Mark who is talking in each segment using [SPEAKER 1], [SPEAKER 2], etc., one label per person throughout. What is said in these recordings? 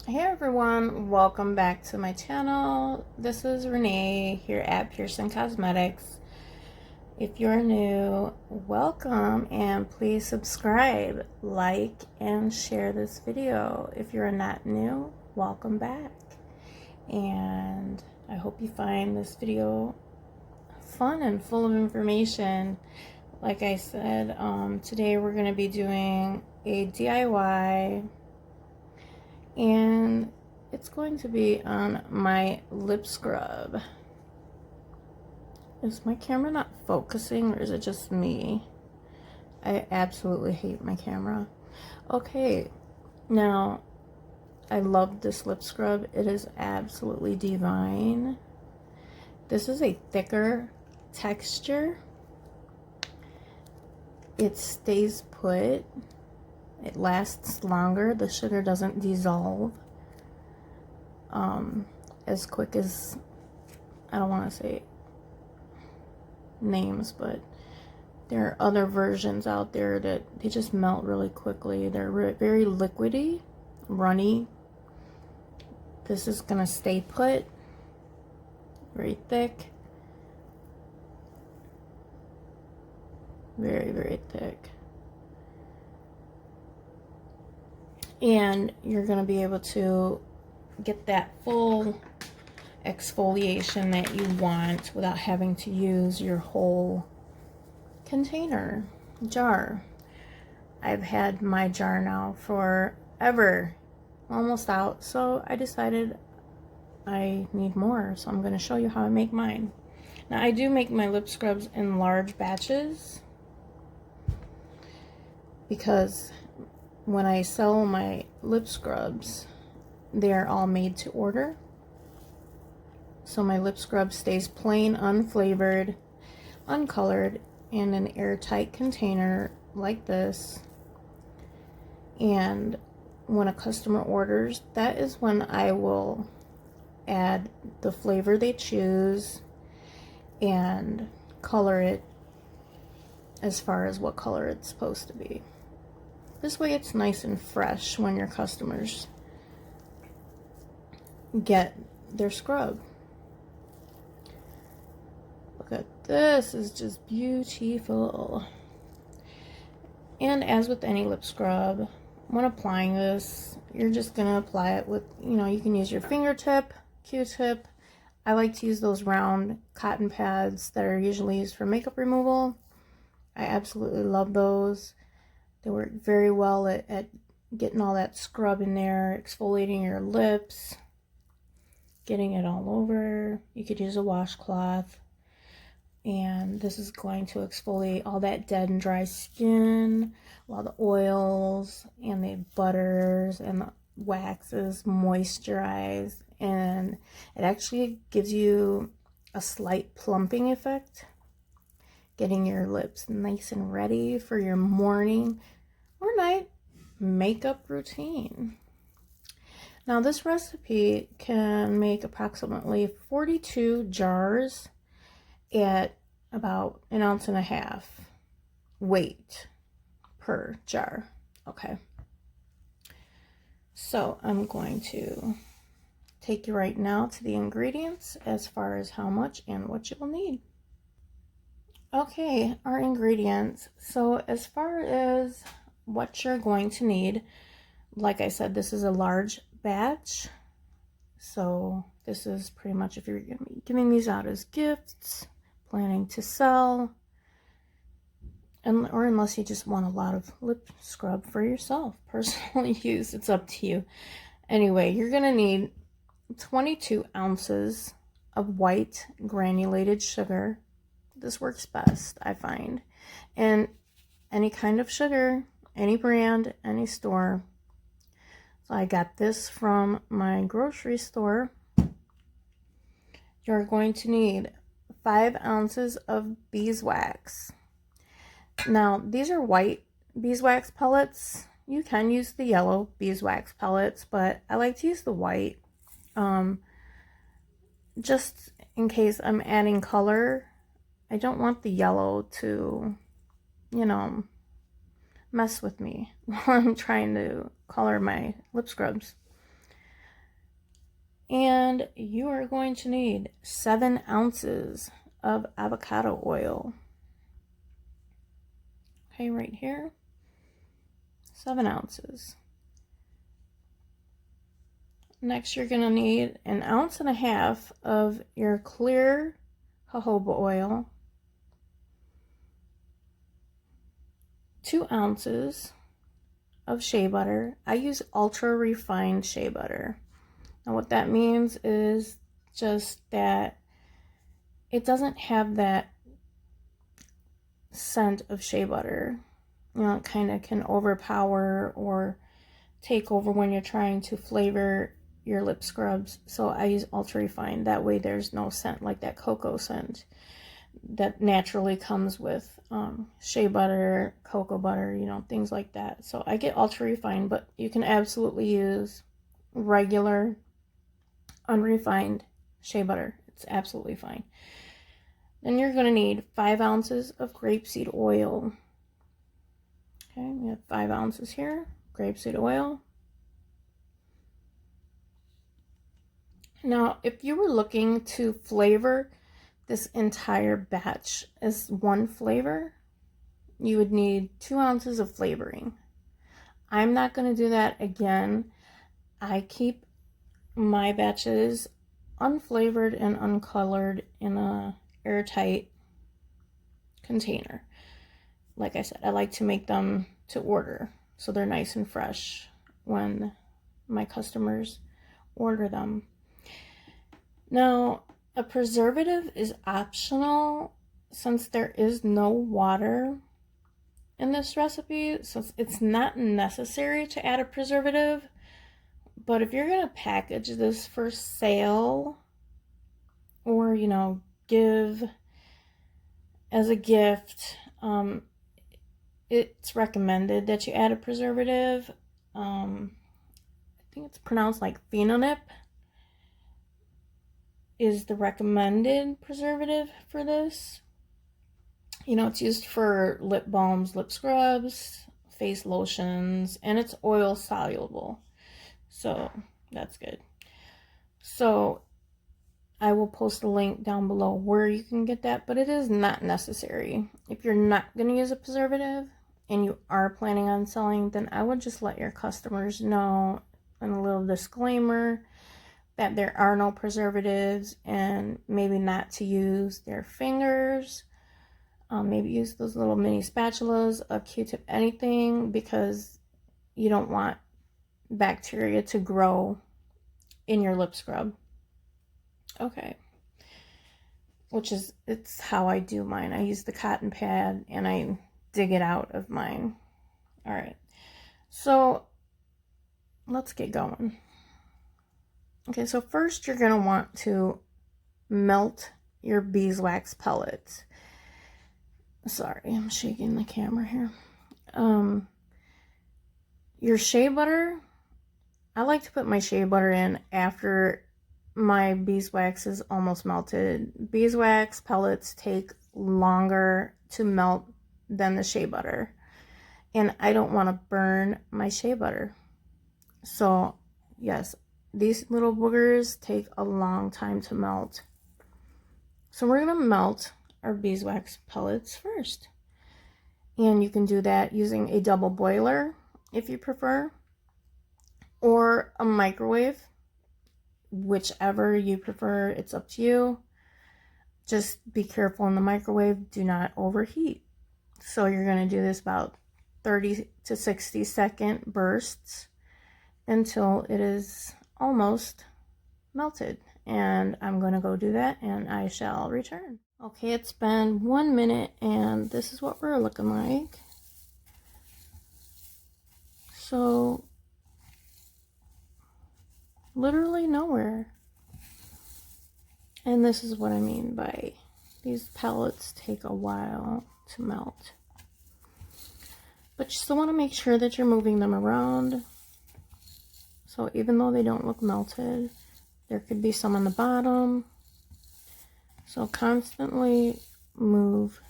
[SPEAKER 1] Hey everyone, welcome back to my channel. This is Renee here at Pearson Cosmetics. If you're new, welcome and please subscribe, like, and share this video. If you're not new, welcome back. And I hope you find this video fun and full of information. Like I said, today we're going to be doing a DIY, and it's going to be on my lip scrub. Is my camera not focusing, or is it just me? I absolutely hate my camera. Okay, now I love this lip scrub. It is absolutely divine. This is a thicker texture. It stays put. It lasts longer. The sugar doesn't dissolve as quick as, I don't want to say names, but there are other versions out there that they just melt really quickly. They're very liquidy, runny. This is going to stay put, very thick, very, very thick. And you're going to be able to get that full exfoliation that you want without having to use your whole container, jar. I've had my jar now forever, almost out, so I decided I need more, so I'm going to show you how I make mine. Now, I do make my lip scrubs in large batches because when I sell my lip scrubs, they're all made to order. So my lip scrub stays plain, unflavored, uncolored, in an airtight container like this. And when a customer orders, that is when I will add the flavor they choose and color it as far as what color it's supposed to be. This way it's nice and fresh when your customers get their scrub. Look at this, is just beautiful. And as with any lip scrub, when applying this, you're just going to apply it with, you can use your fingertip, Q-tip. I like to use those round cotton pads that are usually used for makeup removal. I absolutely love those. They work very well at getting all that scrub in there, exfoliating your lips, getting it all over. You could use a washcloth. And this is going to exfoliate all that dead and dry skin, all the oils and the butters and the waxes moisturize. And it actually gives you a slight plumping effect, getting your lips nice and ready for your morning or night makeup routine. Now, this recipe can make approximately 42 jars at about 1.5 ounces weight per jar. Okay, so I'm going to take you right now to the ingredients as far as how much and what you will need. Okay, our ingredients. So as far as what you're going to need, like I said, this is a large batch. So this is pretty much if you're going to be giving these out as gifts, planning to sell, or unless you just want a lot of lip scrub for yourself, personal use, it's up to you. Anyway, you're going to need 22 ounces of white granulated sugar. This works best, I find. And any kind of sugar, any brand, any store. So I got this from my grocery store. You're going to need 5 ounces of beeswax. Now, these are white beeswax pellets. You can use the yellow beeswax pellets, but I like to use the white. Just in case I'm adding color, I don't want the yellow to, mess with me while I'm trying to color my lip scrubs. And you are going to need 7 ounces of avocado oil. Okay, right here, 7 ounces. Next, you're going to need 1.5 ounces of your clear jojoba oil, 2 ounces of shea butter. I use ultra refined shea butter. Now what that means is just that it doesn't have that scent of shea butter. You know, it kind of can overpower or take over when you're trying to flavor your lip scrubs. So I use ultra refined. That way there's no scent like that cocoa scent that naturally comes with shea butter, cocoa butter, you know, things like that. So I get ultra refined, but you can absolutely use regular unrefined shea butter. It's absolutely fine. Then you're going to need 5 ounces of grapeseed oil. Okay, we have 5 ounces here, grapeseed oil. Now, if you were looking to flavor this entire batch as one flavor, you would need 2 ounces of flavoring. I'm not going to do that again. I keep my batches unflavored and uncolored in a airtight container. Like I said, I like to make them to order so they're nice and fresh when my customers order them. Now, a preservative is optional since there is no water in this recipe, so it's not necessary to add a preservative. But if you're going to package this for sale or, you know, give as a gift, it's recommended that you add a preservative. I think it's pronounced like Phenonip is the recommended preservative for this. You know, it's used for lip balms, lip scrubs, face lotions, and it's oil soluble. So that's good. So I will post a link down below where you can get that, but it is not necessary. If you're not going to use a preservative and you are planning on selling, then I would just let your customers know in a little disclaimer that there are no preservatives and maybe not to use their fingers. Maybe use those little mini spatulas, a Q-tip, anything, because you don't want bacteria to grow in your lip scrub. Okay. It's how I do mine. I use the cotton pad and I dig it out of mine. All right. So let's get going. Okay, so first you're going to want to melt your beeswax pellets. Sorry, I'm shaking the camera here. Your shea butter, I like to put my shea butter in after my beeswax is almost melted. Beeswax pellets take longer to melt than the shea butter, and I don't want to burn my shea butter. So yes, these little boogers take a long time to melt. So we're going to melt our beeswax pellets first. And you can do that using a double boiler if you prefer, or a microwave, whichever you prefer. It's up to you. Just be careful in the microwave. Do not overheat. So you're going to do this about 30 to 60 second bursts until it is almost melted. And I'm going to go do that and I shall return. Okay, it's been 1 minute and this is what we're looking like. So, literally nowhere. And this is what I mean by these pellets take a while to melt. But you still want to make sure that you're moving them around. So even though they don't look melted, there could be some on the bottom. So constantly move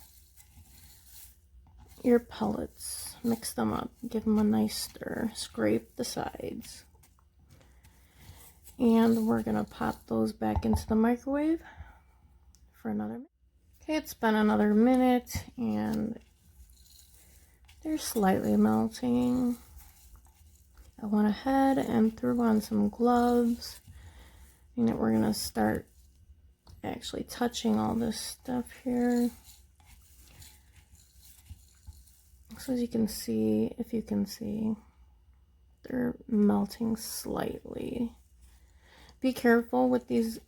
[SPEAKER 1] your pellets, mix them up, give them a nice stir, scrape the sides. And we're gonna pop those back into the microwave for another minute. Okay, it's been another minute and they're slightly melting. I went ahead and threw on some gloves, and we're gonna start actually touching all this stuff here. So as you can see, if you can see, they're melting slightly. Be careful with these.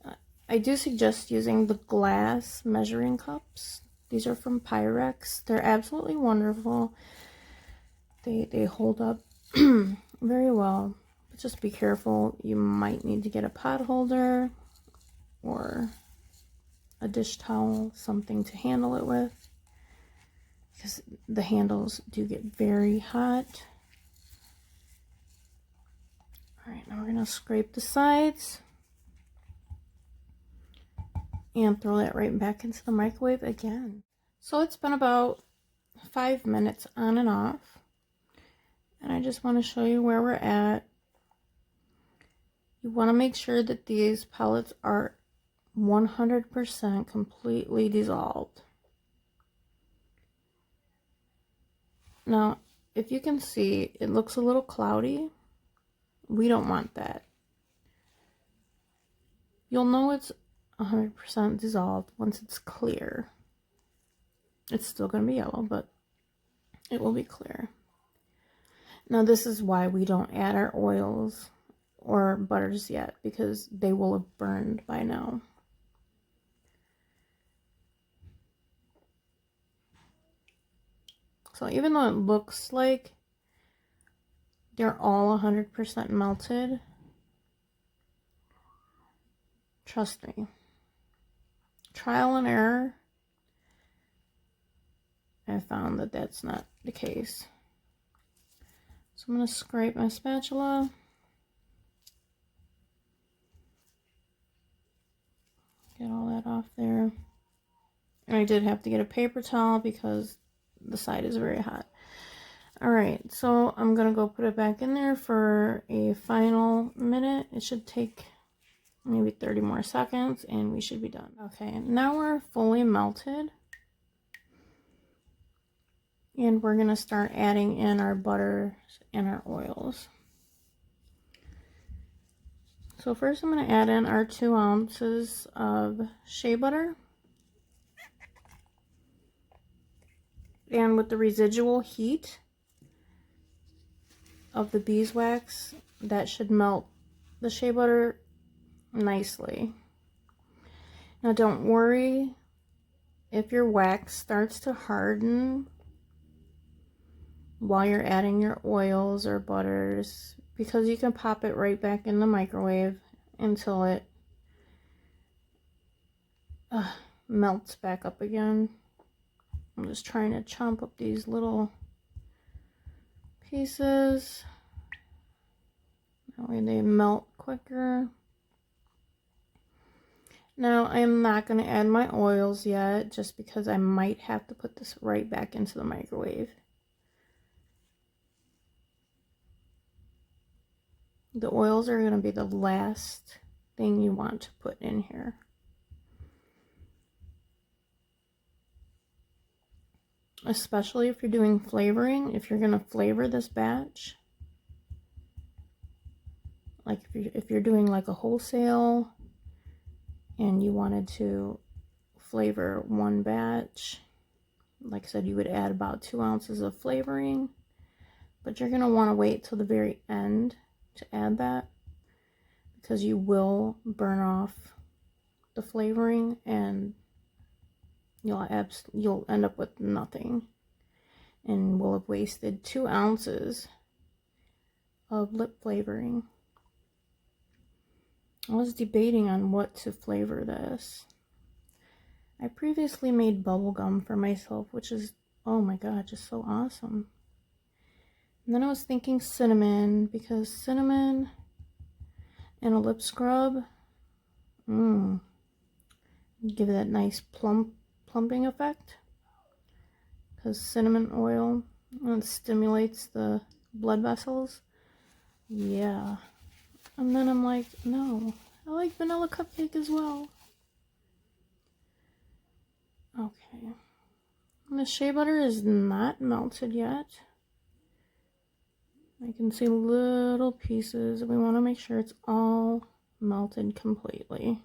[SPEAKER 1] I do suggest using the glass measuring cups. These are from Pyrex. They're absolutely wonderful. They hold up very well. But just be careful. You might need to get a pot holder or a dish towel, something to handle it with, because the handles do get very hot. Alright, now we're going to scrape the sides and throw that right back into the microwave again. So it's been about 5 minutes on and off, and I just want to show you where we're at. You want to make sure that these pellets are 100% completely dissolved. Now, if you can see, it looks a little cloudy. We don't want that. You'll know it's 100% dissolved once it's clear. It's still going to be yellow, but it will be clear. Now, this is why we don't add our oils or butters yet, because they will have burned by now. So even though it looks like they're all 100% melted, trust me, trial and error, I found that that's not the case. So I'm going to scrape my spatula. Get all that off there. And I did have to get a paper towel because the side is very hot. Alright, so I'm going to go put it back in there for a final minute. It should take maybe 30 more seconds and we should be done. Okay, now we're fully melted. And we're going to start adding in our butters and our oils. So first I'm going to add in our 2 ounces of shea butter. And with the residual heat of the beeswax, that should melt the shea butter nicely. Now don't worry if your wax starts to harden while you're adding your oils or butters, because you can pop it right back in the microwave until it melts back up again. I'm just trying to chomp up these little pieces. That way they melt quicker. Now I am not going to add my oils yet, just because I might have to put this right back into the microwave. The oils are going to be the last thing you want to put in here. Especially if you're doing flavoring, if you're going to flavor this batch. Like if you're doing like a wholesale and you wanted to flavor one batch, like I said, you would add about 2 ounces of flavoring, but you're going to want to wait till the very end to add that, because you will burn off the flavoring and you'll end up with nothing, and will have wasted 2 ounces of lip flavoring. I was debating on what to flavor this. I previously made bubblegum for myself, which is, oh my god, just so awesome. And then I was thinking cinnamon, because cinnamon and a lip scrub, give it that nice plumping effect. Because cinnamon oil, it stimulates the blood vessels. Yeah. And then I'm like, no, I like vanilla cupcake as well. Okay. And the shea butter is not melted yet. I can see little pieces. We want to make sure it's all melted completely.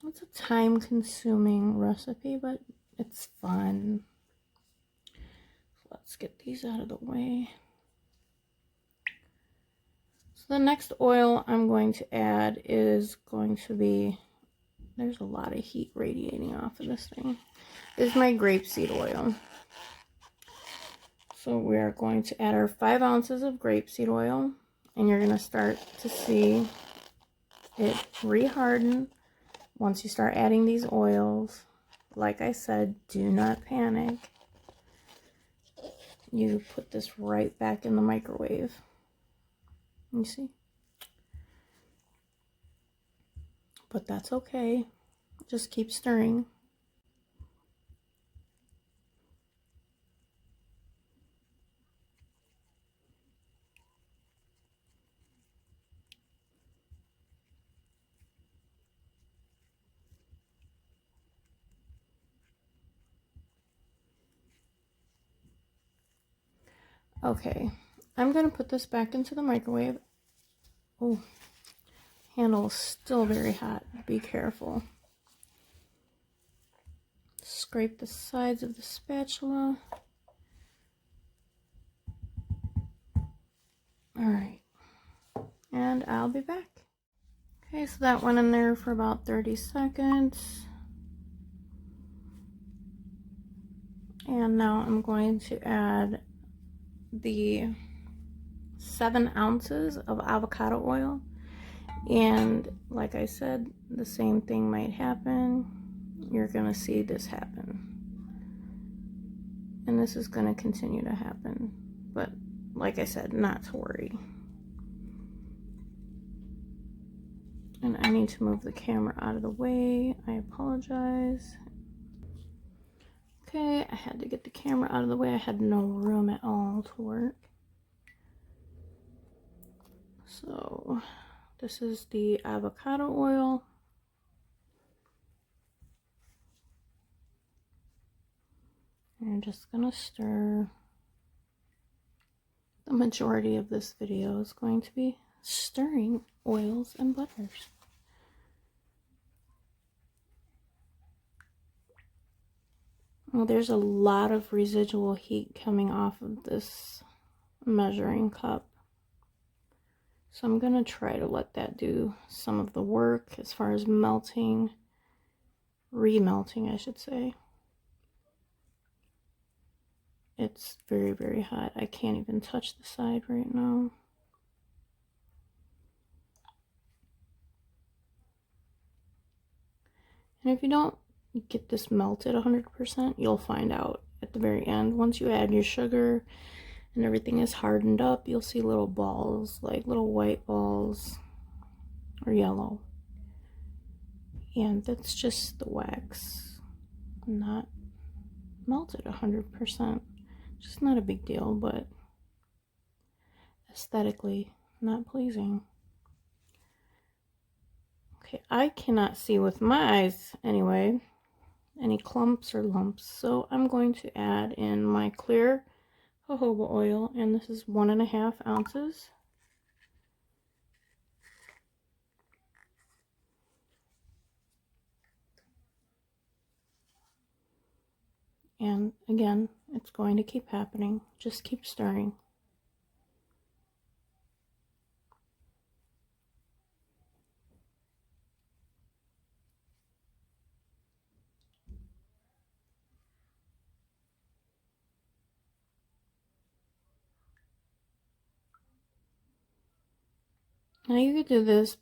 [SPEAKER 1] It's a time-consuming recipe, but it's fun. Let's get these out of the way. So the next oil I'm going to add is going to be, there's a lot of heat radiating off of this thing, is my grapeseed oil. So we are going to add our 5 ounces of grapeseed oil, and you're going to start to see it re-harden once you start adding these oils. Like I said, do not panic. You put this right back in the microwave. You see? But that's okay. Just keep stirring. Okay, I'm going to put this back into the microwave. Oh, handle is still very hot. Be careful. Scrape the sides of the spatula. Alright, and I'll be back. Okay, so that went in there for about 30 seconds. And now I'm going to add the 7 ounces of avocado oil. And like I said, the same thing might happen. You're going to see this happen. And this is going to continue to happen. But like I said, not to worry. And I need to move the camera out of the way. I apologize. Okay, I had to get the camera out of the way. I had no room at all to work. So this is the avocado oil. And I'm just gonna stir. The majority of this video is going to be stirring oils and butters. Well, there's a lot of residual heat coming off of this measuring cup. So I'm gonna try to let that do some of the work as far as melting, remelting, I should say. It's very, very hot. I can't even touch the side right now. And if you don't get this melted 100%, you'll find out at the very end. Once you add your sugar and everything is hardened up, you'll see little balls, like little white balls or yellow. And that's just the wax, not melted 100%. Just not a big deal, but aesthetically not pleasing. Okay, I cannot see with my eyes anyway any clumps or lumps, so I'm going to add in my clear jojoba oil, and this is 1.5 ounces. And again, it's going to keep happening. Just keep stirring. Now you could do this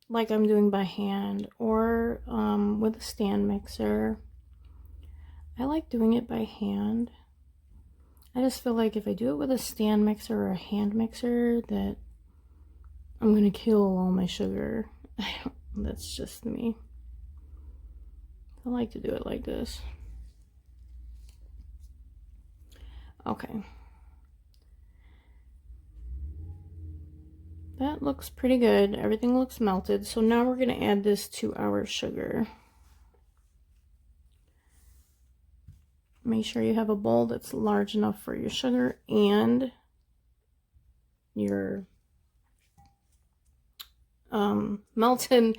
[SPEAKER 1] like I'm doing by hand or with a stand mixer. I like doing it by hand. I just feel like if I do it with a stand mixer or a hand mixer, that I'm gonna kill all my sugar. That's just me. I like to do it like this. Okay. that looks pretty good. Everything looks melted. So now we're going to add this to our sugar. Make sure you have a bowl that's large enough for your sugar and your melted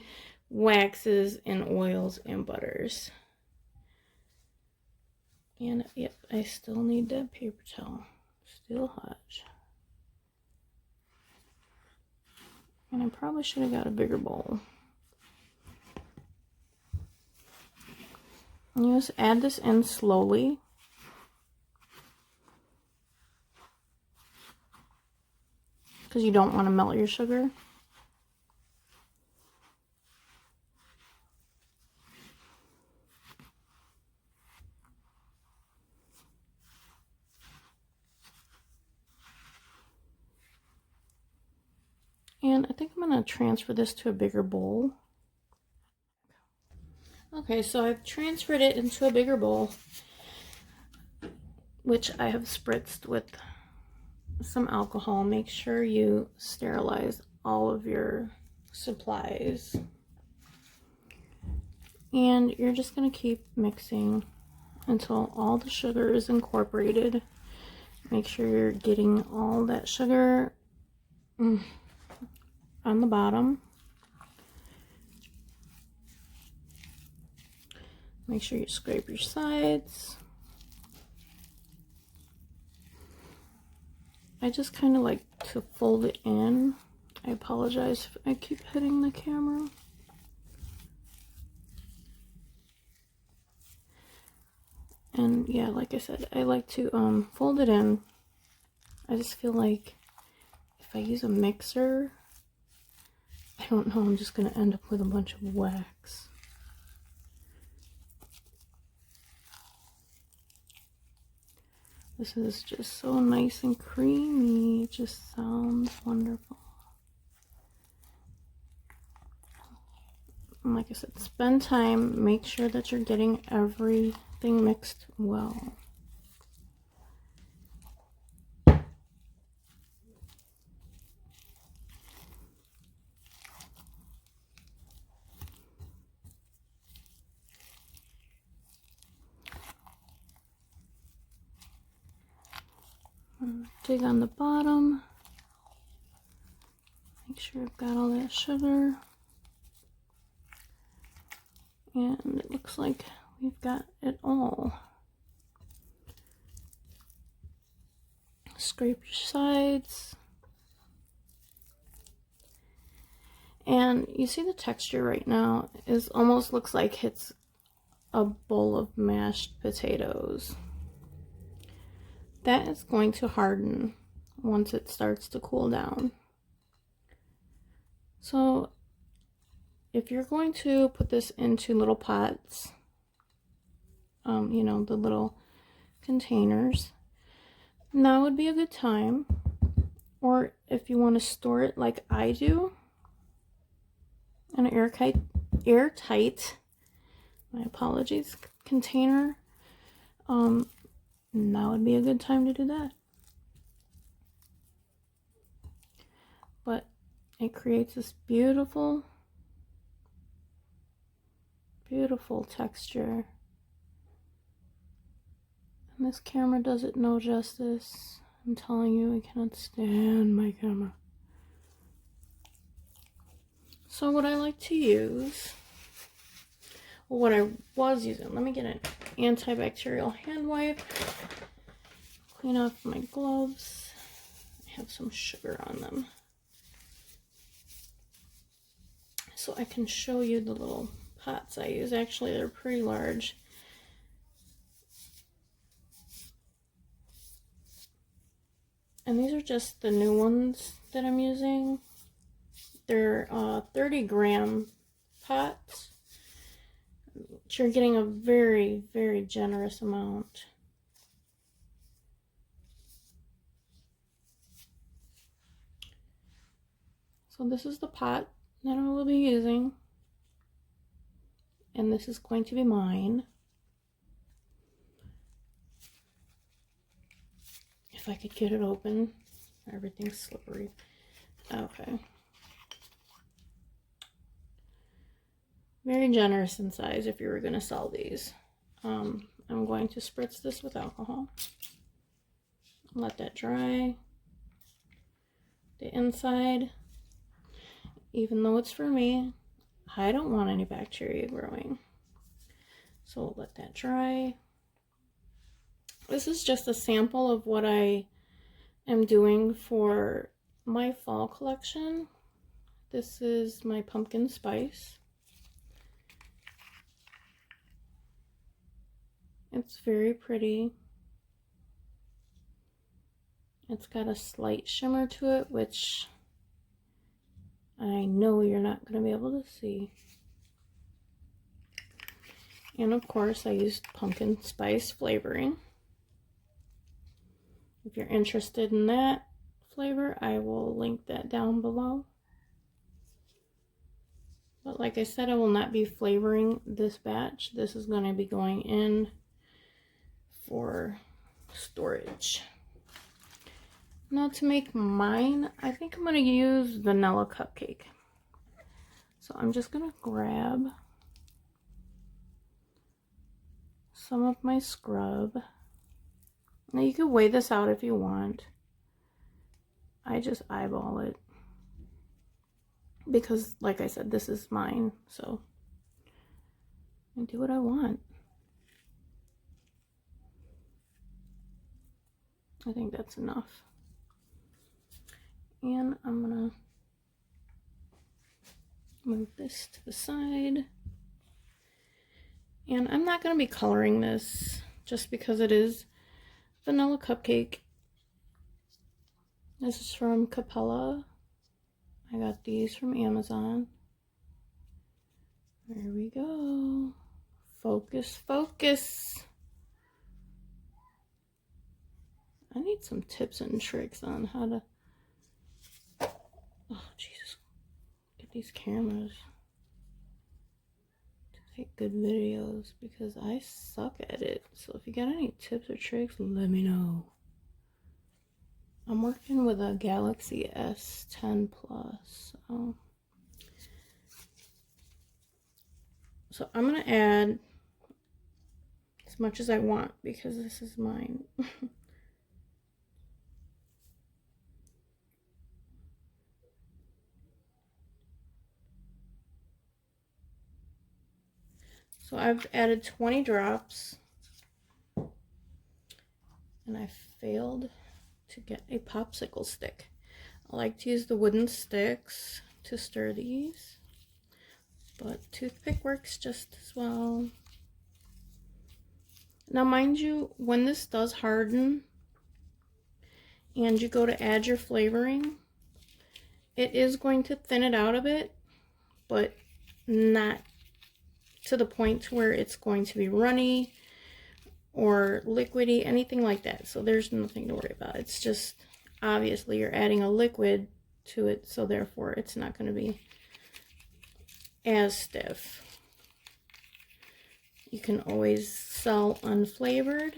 [SPEAKER 1] waxes and oils and butters. And yep, I still need that paper towel. Still hot. And I probably should have got a bigger bowl. And you just add this in slowly. Because you don't want to melt your sugar. And I think I'm going to transfer this to a bigger bowl. Okay, so I've transferred it into a bigger bowl, which I have spritzed with some alcohol. Make sure you sterilize all of your supplies. And you're just going to keep mixing until all the sugar is incorporated. Make sure you're getting all that sugar on the bottom. Make sure you scrape your sides. I just kind of like to fold it in. I apologize if I keep hitting the camera. And yeah, like I said, I like to fold it in. I just feel like if I use a mixer, I don't know, I'm just going to end up with a bunch of wax. This is just so nice and creamy. It just sounds wonderful. And like I said, spend time. Make sure that you're getting everything mixed well. Dig on the bottom. Make sure I've got all that sugar. And it looks like we've got it all. Scrape your sides. And you see the texture right now is almost looks like it's a bowl of mashed potatoes. That is going to harden once it starts to cool down. So if you're going to put this into little pots, you know, the little containers, now would be a good time. Or if you want to store it like I do, in an airtight, my apologies, container, now would be a good time to do that. But it creates this beautiful, beautiful texture. And this camera does it no justice. I'm telling you, I cannot stand my camera. So what I like to use, well, what I was using, let me get an antibacterial hand wipe, clean off my gloves. I have some sugar on them. So I can show you the little pots I use. Actually, they're pretty large. And these are just the new ones that I'm using. They're 30-gram pots. But you're getting a very, very generous amount. So this is the pot that I will be using. And this is going to be mine. If I could get it open. Everything's slippery. Okay. Very generous in size if you were going to sell these. I'm going to spritz this with alcohol. Let that dry. The inside, even though it's for me, I don't want any bacteria growing. So we'll let that dry. This is just a sample of what I am doing for my fall collection. This is my pumpkin spice. It's very pretty. It's got a slight shimmer to it, which I know you're not going to be able to see. And of course, I used pumpkin spice flavoring. If you're interested in that flavor, I will link that down below. But like I said, I will not be flavoring this batch. This is going to be going in for storage. Now to make mine, I think I'm going to use vanilla cupcake. So I'm just going to grab some of my scrub. Now you can weigh this out if you want. I just eyeball it. Because like I said, this is mine. So I do what I want. I think that's enough. And I'm gonna move this to the side. And I'm not gonna be coloring this just because it is vanilla cupcake. This is from Capella. I got these from Amazon. There we go. Focus, focus. I need some tips and tricks on how to... Oh, Jesus. Get these cameras to take good videos because I suck at it. So if you got any tips or tricks, let me know. I'm working with a Galaxy S10 Plus. So I'm going to add as much as I want because this is mine. So I've added 20 drops, and I failed to get a popsicle stick. I like to use the wooden sticks to stir these, but toothpick works just as well. Now mind you, when this does harden and you go to add your flavoring, it is going to thin it out a bit, but not to the point where it's going to be runny or liquidy, anything like that. So there's nothing to worry about. It's just obviously you're adding a liquid to it, so therefore it's not going to be as stiff. You can always sell unflavored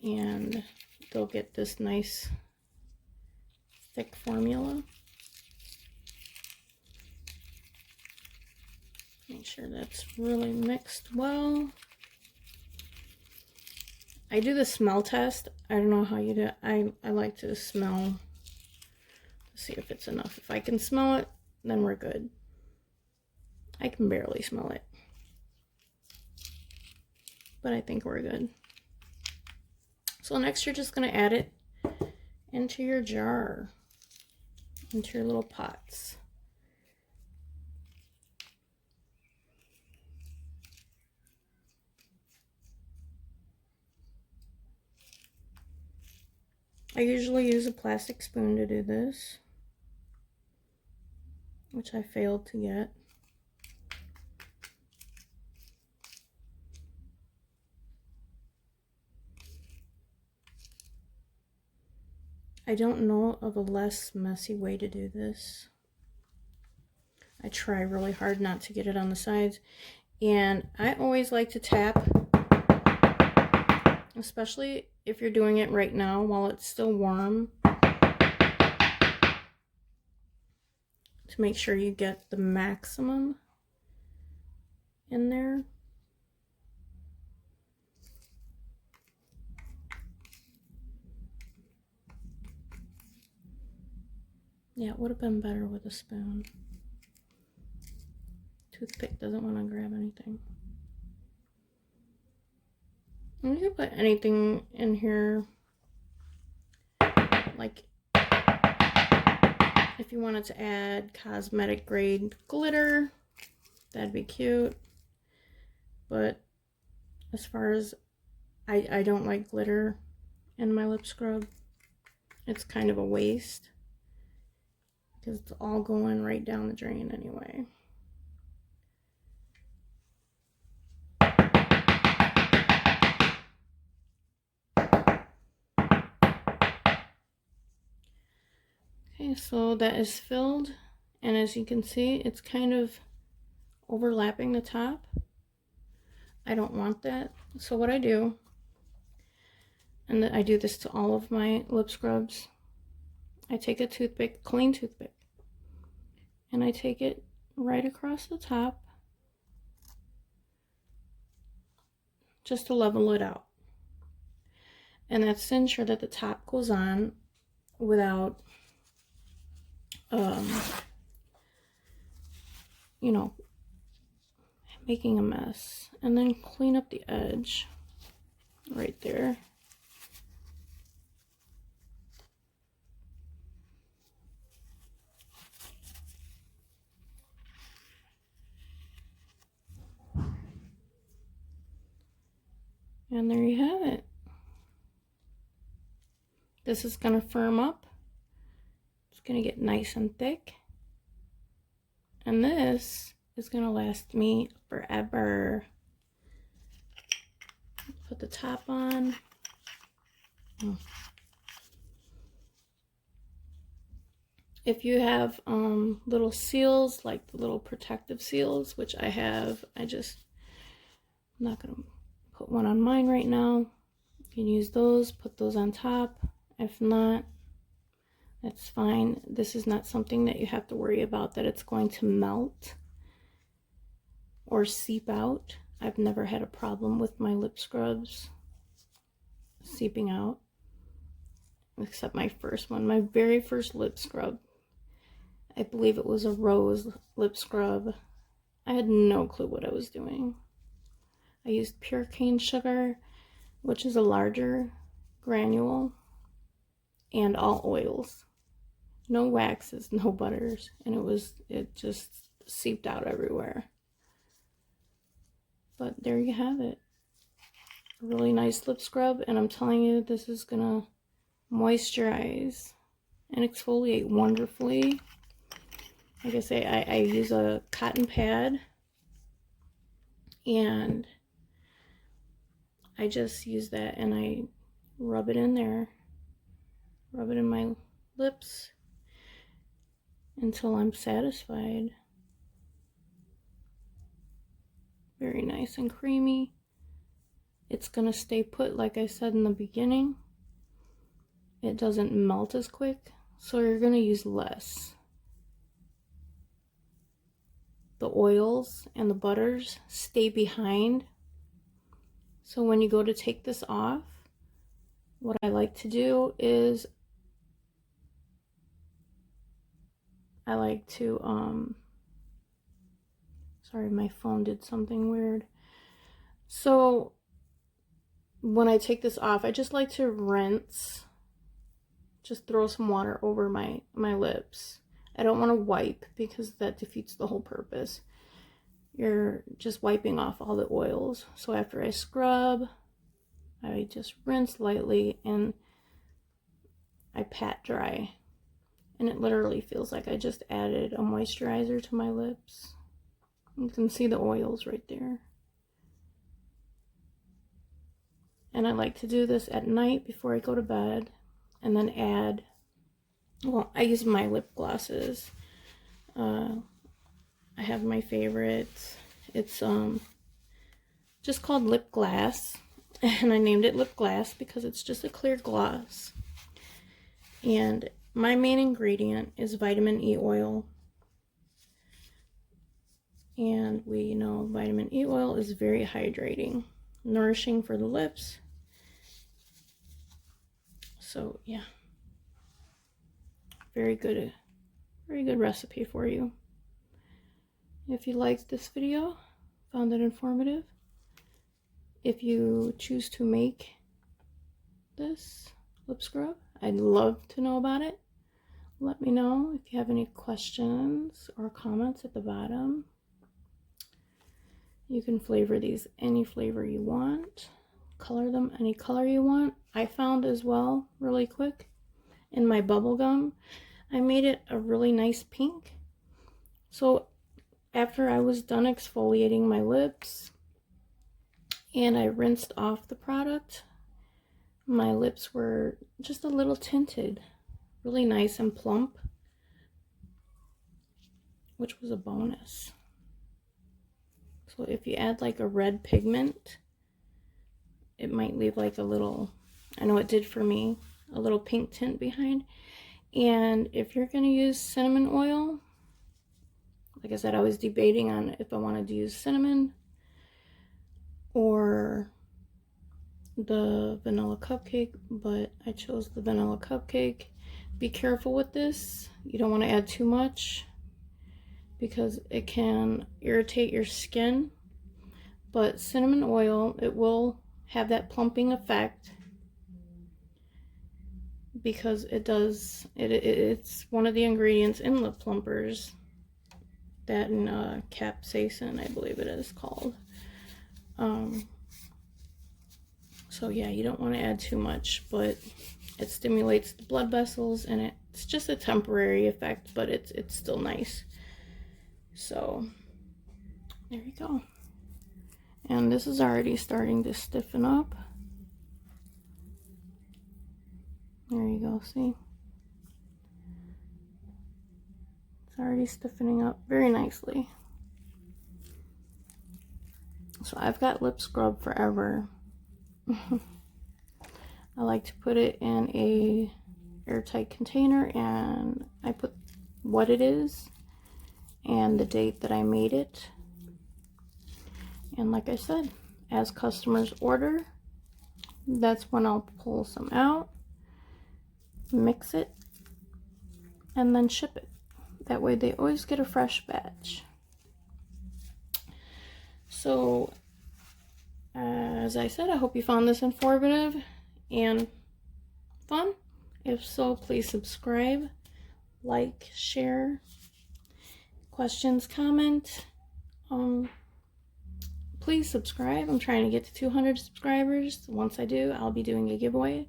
[SPEAKER 1] and they'll get this nice thick formula. Make sure that's really mixed well. I do the smell test. I don't know how you do it. I like to smell to see if it's enough. If I can smell it, then we're good. I can barely smell it, but I think we're good. So next you're just going to add it into your jar, into your little pots. I usually use a plastic spoon to do this, which I failed to get. I don't know of a less messy way to do this. I try really hard not to get it on the sides, and I always like to tap, especially if you're doing it right now while it's still warm. to make sure you get the maximum in there. Yeah, it would have been better with a spoon. Toothpick doesn't want to grab anything. And you can put anything in here, like if you wanted to add cosmetic grade glitter, that'd be cute. But as far as I don't like glitter in my lip scrub. It's kind of a waste because it's all going right down the drain anyway. Okay, so that is filled, and as you can see, it's kind of overlapping the top. I don't want that, so what I do, and I do this to all of my lip scrubs, I take a toothpick, clean toothpick, and I take it right across the top just to level it out. And that's to ensure that the top goes on without you know, making a mess. And then clean up the edge right there. And there you have it. This is going to firm up. It's going to get nice and thick. And this is going to last me forever. Put the top on. If you have little seals, like the little protective seals, which I have, I'm not going to put one on mine right now. You can use those, put those on top. If not, that's fine. This is not something that you have to worry about that it's going to melt or seep out. I've never had a problem with my lip scrubs seeping out, except my first one, my very first lip scrub. I believe it was a rose lip scrub. I had no clue what I was doing. I used pure cane sugar, which is a larger granule, and all oils. No waxes, no butters, and it just seeped out everywhere. But there you have it. A really nice lip scrub, and I'm telling you, this is gonna moisturize and exfoliate wonderfully. Like I say, I use a cotton pad, and I just use that and I rub it in there, rub it in my lips until I'm satisfied. Very nice and creamy. It's gonna stay put, like I said in the beginning. It doesn't melt as quick, so you're gonna use less. The oils and the butters stay behind. So when you go to take this off, what I like to do is I like to, sorry, my phone did something weird. So when I take this off, I just like to rinse, just throw some water over my lips. I don't want to wipe because that defeats the whole purpose. You're just wiping off all the oils. So after I scrub, I just rinse lightly and I pat dry. And it literally feels like I just added a moisturizer to my lips. You can see the oils right there. And I like to do this at night before I go to bed. And then add, well, I use my lip glosses. I have my favorites. It's just called Lip Glass. And I named it Lip Glass because it's just a clear gloss. And my main ingredient is vitamin E oil. And we know vitamin E oil is very hydrating, nourishing for the lips. So yeah, very good recipe for you. If you liked this video, found it informative, if you choose to make this lip scrub, I'd love to know about it. Let me know if you have any questions or comments at the bottom. You can flavor these any flavor you want, color them any color you want. I found as well, really quick, in my bubble gum, I made it a really nice pink. So after I was done exfoliating my lips and I rinsed off the product, my lips were just a little tinted, really nice and plump, which was a bonus. So if you add like a red pigment, it might leave like a little, I know it did for me, a little pink tint behind. And if you're going to use cinnamon oil, like I said, I was debating on if I wanted to use cinnamon or the vanilla cupcake, but I chose the vanilla cupcake. Be careful with this. You don't want to add too much because it can irritate your skin. But cinnamon oil, it will have that plumping effect because it does, it's one of the ingredients in lip plumpers. That and capsaicin, I believe it is called. So yeah, you don't want to add too much, but it stimulates the blood vessels, and it's just a temporary effect, but it's still nice. So there you go. And this is already starting to stiffen up. There you go, see? It's already stiffening up very nicely. So I've got lip scrub forever. I like to put it in a airtight container, and I put what it is and the date that I made it. And like I said, as customers order, that's when I'll pull some out, mix it, and then ship it. That way they always get a fresh batch. So as I said, I hope you found this informative and fun. If so, please subscribe, like, share, questions, comment. Please subscribe. I'm trying to get to 200 subscribers. Once I do, I'll be doing a giveaway.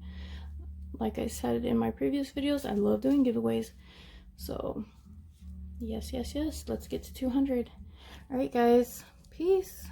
[SPEAKER 1] Like I said in my previous videos, I love doing giveaways. So yes, let's get to 200. All right, guys, peace.